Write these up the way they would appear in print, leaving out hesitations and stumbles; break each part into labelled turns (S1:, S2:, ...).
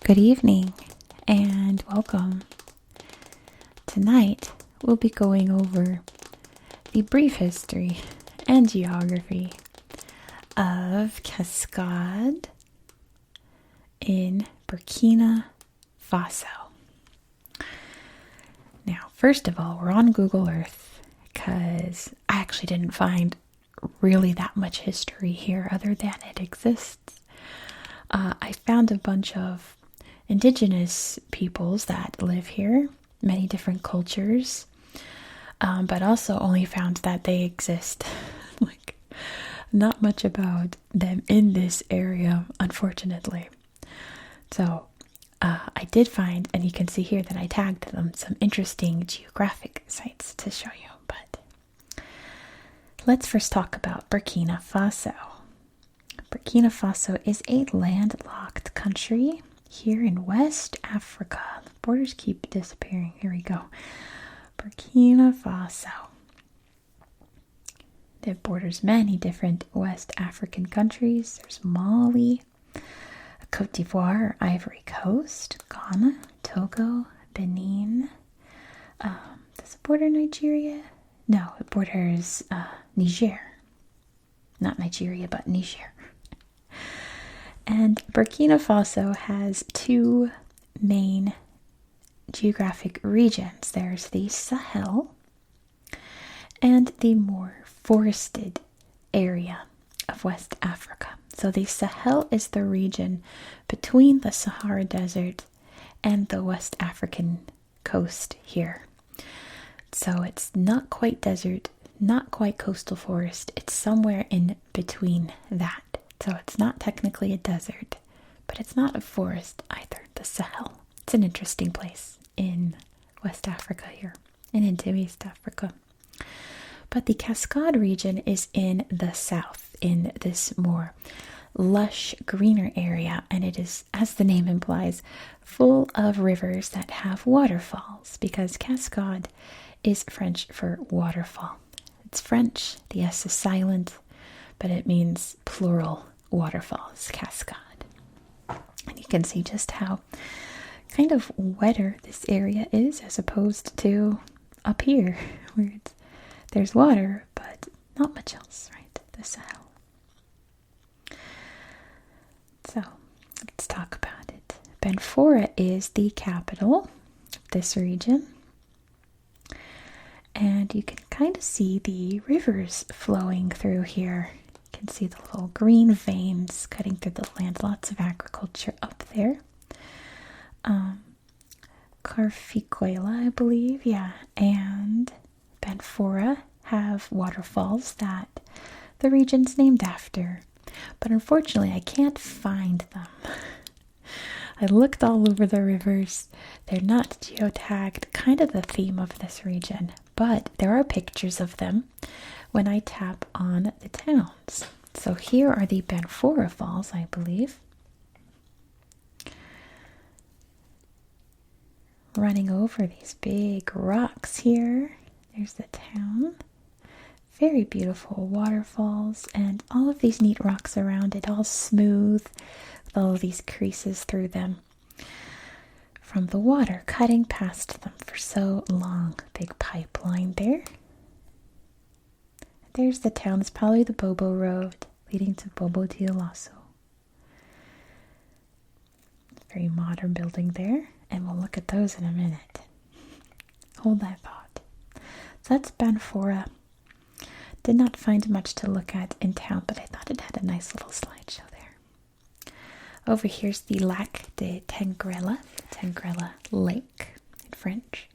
S1: Good evening and welcome. Tonight we'll be going over the brief history and geography of Cascades in Burkina Faso. Now, first of all, we're on Google Earth because I actually didn't find really that much history here other than it exists. I found a bunch of indigenous peoples that live here, many different cultures, but also only found that they exist. Like, not much about them in this area, unfortunately. So, I did find, and you can see here that I tagged them, some interesting geographic sites to show you. But let's first talk about Burkina Faso. Burkina Faso is a landlocked country here in West Africa. The borders keep disappearing. Here we go. Burkina Faso. It borders many different West African countries. There's Mali, Cote d'Ivoire, Ivory Coast, Ghana, Togo, Benin. Does it border Nigeria? No, it borders Niger. Not Nigeria, but Niger. And Burkina Faso has two main geographic regions. There's the Sahel and the more forested area of West Africa. So the Sahel is the region between the Sahara Desert and the West African coast here. So it's not quite desert, not quite coastal forest. It's somewhere in between that. So it's not technically a desert, but it's not a forest either, the Sahel. It's an interesting place in West Africa here and into East Africa. But the Cascade region is in the south, in this more lush, greener area, and it is, as the name implies, full of rivers that have waterfalls, because Cascade is French for waterfall. It's French, the S is silent, but it means plural waterfalls, cascade. And you can see just how kind of wetter this area is as opposed to up here, where there's water, but not much else, right? The Sahel. So, let's talk about it. Benfora is the capital of this region. And you can kind of see the rivers flowing through here. You can see the little green veins cutting through the land. Lots of agriculture up there. Carfiquela, I believe, yeah. And Benfora have waterfalls that the region's named after. But unfortunately, I can't find them. I looked all over the rivers. They're not geotagged, kind of the theme of this region. But there are pictures of them when I tap on the towns. So here are the Benfora Falls, I believe. Running over these big rocks here. There's the town. Very beautiful waterfalls and all of these neat rocks around it, all smooth with all of these creases through them from the water cutting past them for so long. Big pipeline there. There's the town. It's probably the Bobo Road leading to Bobo Dioulasso. Very modern building there, and we'll look at those in a minute. Hold that thought. So that's Benfora. Did not find much to look at in town, but I thought it had a nice little slideshow there. Over here's the Lac de Tengrela Lake in French.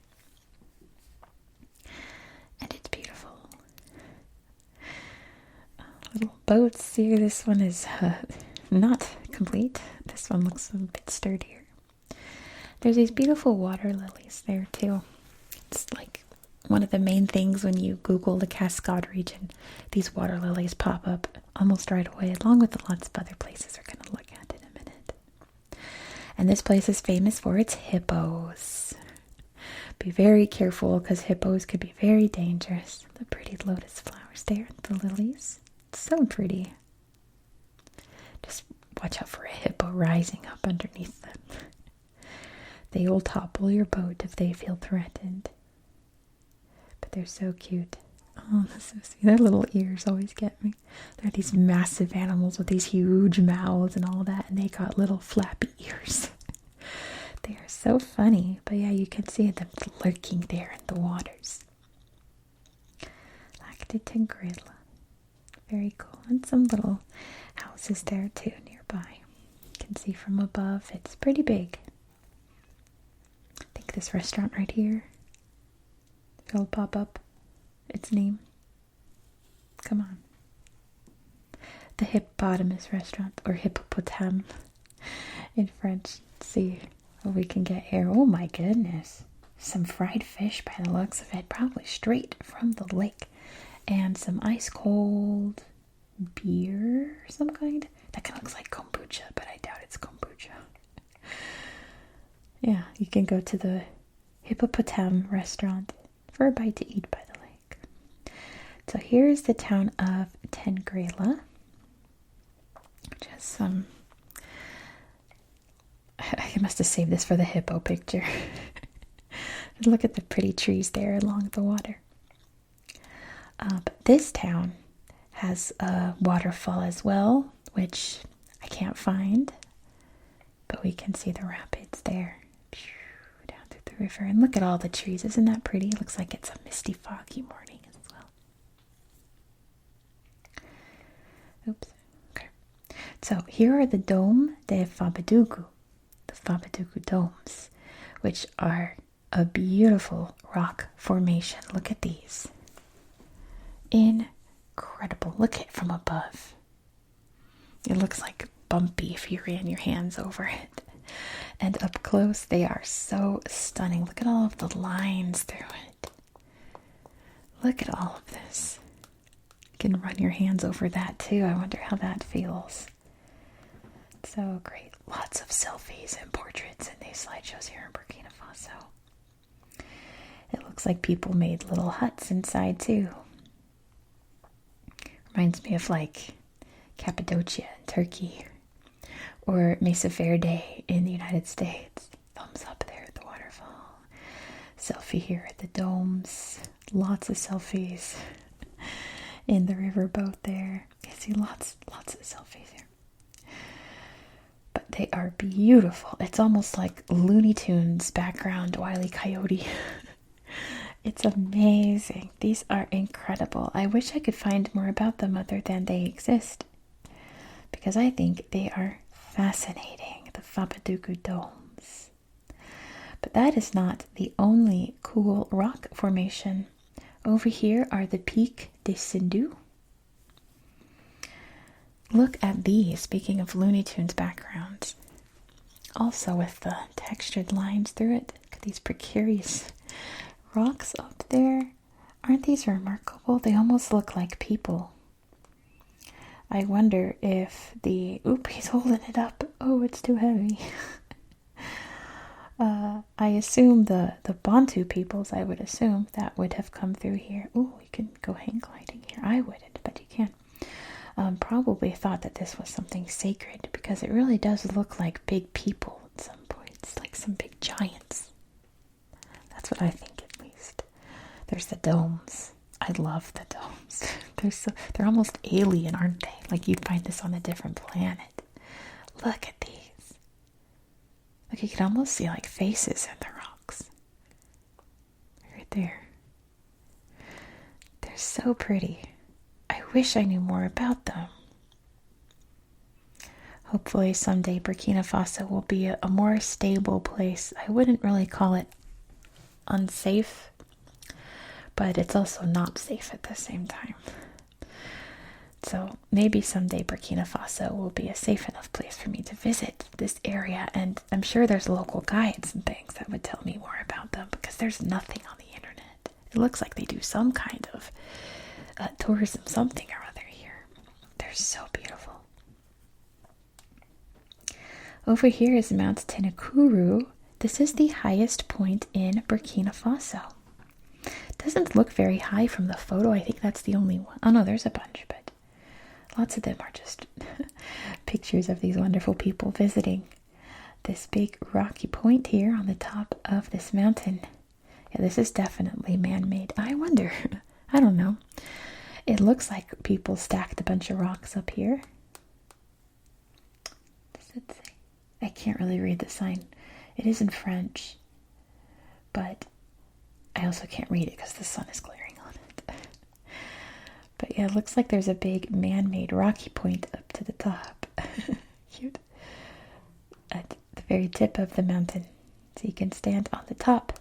S1: And it's beautiful. Little boats here. This one is not complete. This one looks a bit sturdier. There's these beautiful water lilies there too. It's like one of the main things when you Google the Cascade region. These water lilies pop up almost right away, along with lots of other places we're going to look at in a minute. And this place is famous for its hippos. Be very careful because hippos could be very dangerous. The pretty lotus flowers there, the lilies. It's so pretty. Just watch out for a hippo rising up underneath them. They will topple your boat if they feel threatened. But they're so cute. Oh, that's so sweet. Their little ears always get me. They're these massive animals with these huge mouths and all that, and they got little flappy ears. They are so funny. But yeah, you can see them lurking there in the waters. Lac de Tengrela. Very cool. And some little houses there too nearby. You can see from above. It's pretty big. I think this restaurant right here, it'll pop up its name. Come on. The Hippopotamus restaurant, or Hippopotame in French. Let's see what we can get here. Oh my goodness. Some fried fish by the looks of it, probably straight from the lake. And some ice cold beer of some kind. That kind of looks like kombucha, but I doubt it's kombucha. Yeah, you can go to the Hippopotame restaurant for a bite to eat by the lake. So here's the town of Tengrela, which has some... I must have saved this for the hippo picture. Look at the pretty trees there along the water. But this town has a waterfall as well, which I can't find, but we can see the rapids there down through the river. And look at all the trees. Isn't that pretty? Looks like it's a misty, foggy morning as well. Oops. Okay. So here are the Dome de Fabadougou, the Fabadougou domes, which are a beautiful rock formation. Look at these. Incredible. Look at it from above. It looks like bumpy if you ran your hands over it. And up close, they are so stunning. Look at all of the lines through it. Look at all of this. You can run your hands over that too. I wonder how that feels. So great. Lots of selfies and portraits in these slideshows here in Burkina Faso. It looks like people made little huts inside too. Reminds me of like Cappadocia in Turkey or Mesa Verde in the United States. Thumbs up there at the waterfall. Selfie here at the domes. Lots of selfies in the riverboat there. You see lots of selfies here. But they are beautiful. It's almost like Looney Tunes background, Wile E. Coyote. It's amazing. These are incredible. I wish I could find more about them other than they exist, because I think they are fascinating, the Fabadougou domes. But that is not the only cool rock formation. Over here are the Pic des Sindous. Look at these, speaking of Looney Tunes backgrounds. Also with the textured lines through it. Look at these precarious rocks up there. Aren't these remarkable? They almost look like people. I wonder if the... Oop, he's holding it up. Oh, it's too heavy. I assume the Bantu peoples, I would assume, that would have come through here. Oh, you can go hang gliding here. I wouldn't, but you can. Probably thought that this was something sacred, because it really does look like big people at some points, like some big giants. That's what I think. There's the domes. I love the domes. They're almost alien, aren't they? Like you'd find this on a different planet. Look at these. Like you can almost see like faces in the rocks. Right there. They're so pretty. I wish I knew more about them. Hopefully someday Burkina Faso will be a more stable place. I wouldn't really call it unsafe, but it's also not safe at the same time. So maybe someday Burkina Faso will be a safe enough place for me to visit this area, and I'm sure there's local guides and things that would tell me more about them, because there's nothing on the internet. It looks like they do some kind of tourism something or other here. They're so beautiful. Over here is Mount Tenekuru. This is the highest point in Burkina Faso. Doesn't look very high from the photo. I think that's the only one. Oh no, there's a bunch, but lots of them are just pictures of these wonderful people visiting this big rocky point here on the top of this mountain. Yeah, this is definitely man-made. I wonder, I don't know. It looks like people stacked a bunch of rocks up here. Does it say? I can't really read the sign. It is in French, but I also can't read it because the sun is glaring on it. But yeah, it looks like there's a big man-made rocky point up to the top. Cute. At the very tip of the mountain. So you can stand on the top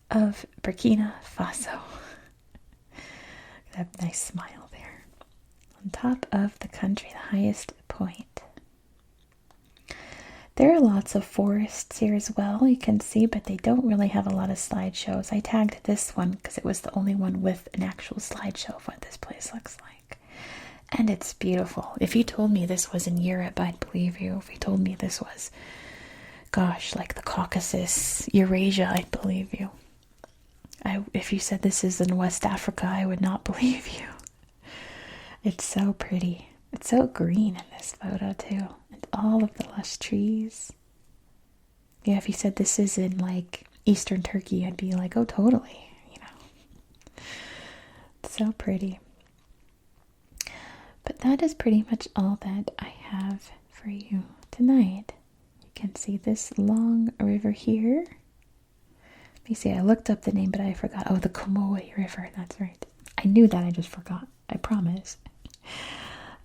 S1: of Burkina Faso. That nice smile there. On top of the country, the highest point. There are lots of forests here as well, you can see, but they don't really have a lot of slideshows. I tagged this one because it was the only one with an actual slideshow of what this place looks like. And it's beautiful. If you told me this was in Europe, I'd believe you. If you told me this was, gosh, like the Caucasus, Eurasia, I'd believe you. If you said this is in West Africa, I would not believe you. It's so pretty. It's so green in this photo too. And all of the lush trees. Yeah, if you said this is in like Eastern Turkey, I'd be like, oh, totally, you know. It's so pretty. But that is pretty much all that I have for you tonight. You can see this long river here. Let me see, I looked up the name, but I forgot. Oh, the Comoe River, that's right. I knew that, I just forgot. I promise.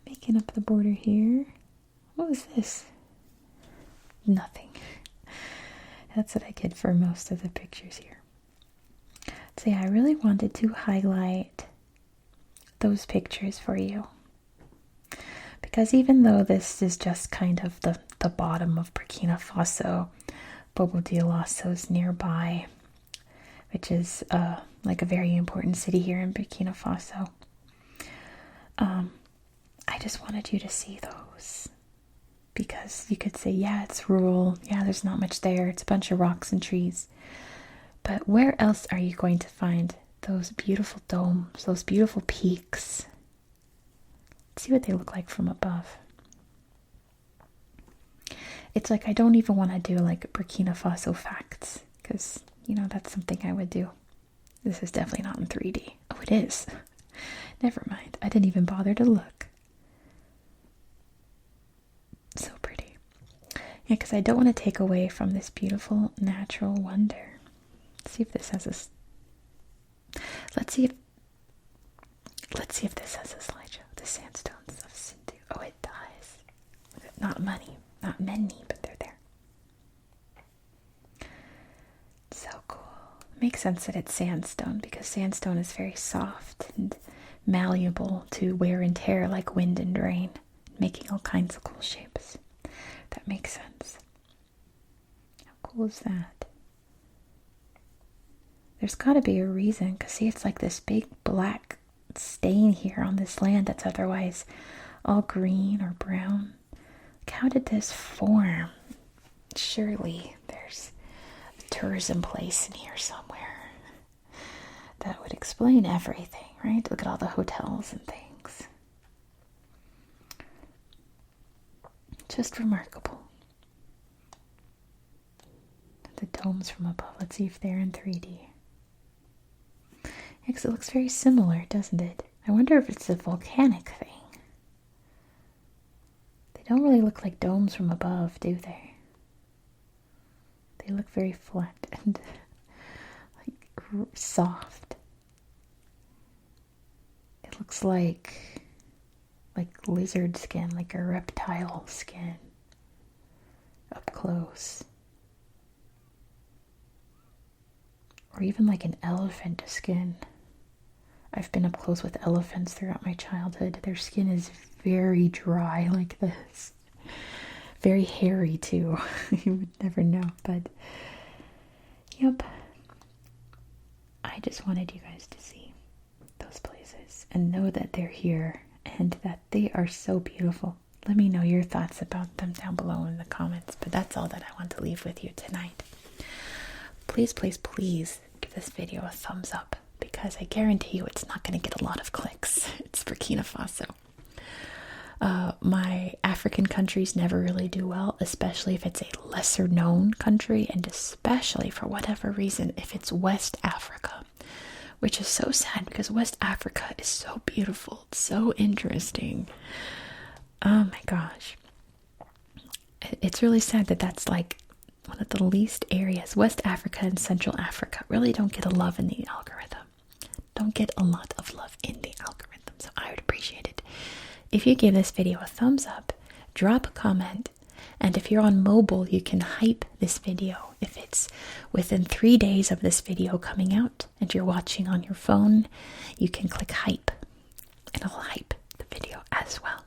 S1: Making up the border here. What was this? Nothing. That's what I get for most of the pictures here. So yeah, I really wanted to highlight those pictures for you. Because even though this is just kind of the bottom of Burkina Faso, Bobo Dioulasso nearby, which is like a very important city here in Burkina Faso. I just wanted you to see those. Because you could say, yeah, it's rural. Yeah, there's not much there. It's a bunch of rocks and trees. But where else are you going to find those beautiful domes, those beautiful peaks? Let's see what they look like from above. It's like I don't even want to do like Burkina Faso facts. Because, you know, that's something I would do. This is definitely not in 3D. Oh, it is. Never mind. I didn't even bother to look. So pretty. Yeah, because I don't want to take away from this beautiful natural wonder. Let's see if this has a... Let's see if this has a slideshow. The sandstones of Sindhu. Oh, it does. Not many, but they're there. So cool. Makes sense that it's sandstone because sandstone is very soft and malleable to wear and tear like wind and rain, making all kinds of cool shapes. That makes sense. How cool is that? There's got to be a reason, because see, it's like this big black stain here on this land that's otherwise all green or brown. Like, how did this form? Surely there's a tourism place in here somewhere that would explain everything, right? Look at all the hotels and things. Just remarkable. The domes from above. Let's see if they're in 3D. Yeah, because it looks very similar, doesn't it? I wonder if it's a volcanic thing. They don't really look like domes from above, do they? They look very flat and like soft. It looks like lizard skin, like a reptile skin up close. Or even like an elephant skin. I've been up close with elephants throughout my childhood. Their skin is very dry like this. Very hairy too. You would never know, but yep. I just wanted you guys to see those places and know that they're here and that they are so beautiful. Let me know your thoughts about them down below in the comments, but that's all that I want to leave with you tonight. Please, please, please give this video a thumbs up because I guarantee you it's not going to get a lot of clicks. It's Burkina Faso. My African countries never really do well, especially if it's a lesser known country, and especially for whatever reason if it's West Africa, which is so sad because West Africa is so beautiful, it's so interesting. Oh my gosh. It's really sad that that's like one of the least areas. West Africa and Central Africa really don't get a love in the algorithm. Don't get a lot of love in the algorithm, so I would appreciate it if you give this video a thumbs up, drop a comment, and if you're on mobile, you can hype this video. If it's within 3 days of this video coming out and you're watching on your phone, you can click hype, and it'll hype the video as well.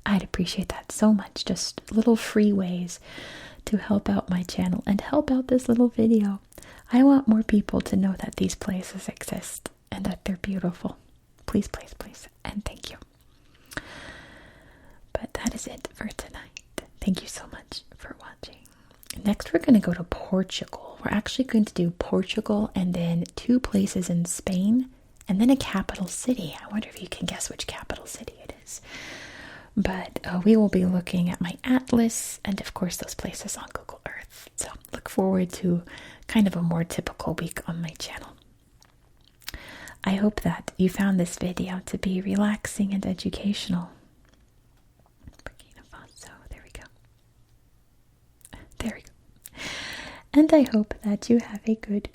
S1: I'd appreciate that so much. Just little free ways to help out my channel and help out this little video. I want more people to know that these places exist and that they're beautiful. Please, please, please, and thank you. But that is it for tonight. Thank you so much for watching. Next, we're going to go to Portugal. We're actually going to do Portugal and then 2 places in Spain and then a capital city. I wonder if you can guess which capital city it is. But we will be looking at my atlas and, of course, those places on Google Earth. So look forward to kind of a more typical week on my channel. I hope that you found this video to be relaxing and educational. Burkina Faso, there we go. There we go. And I hope that you have a good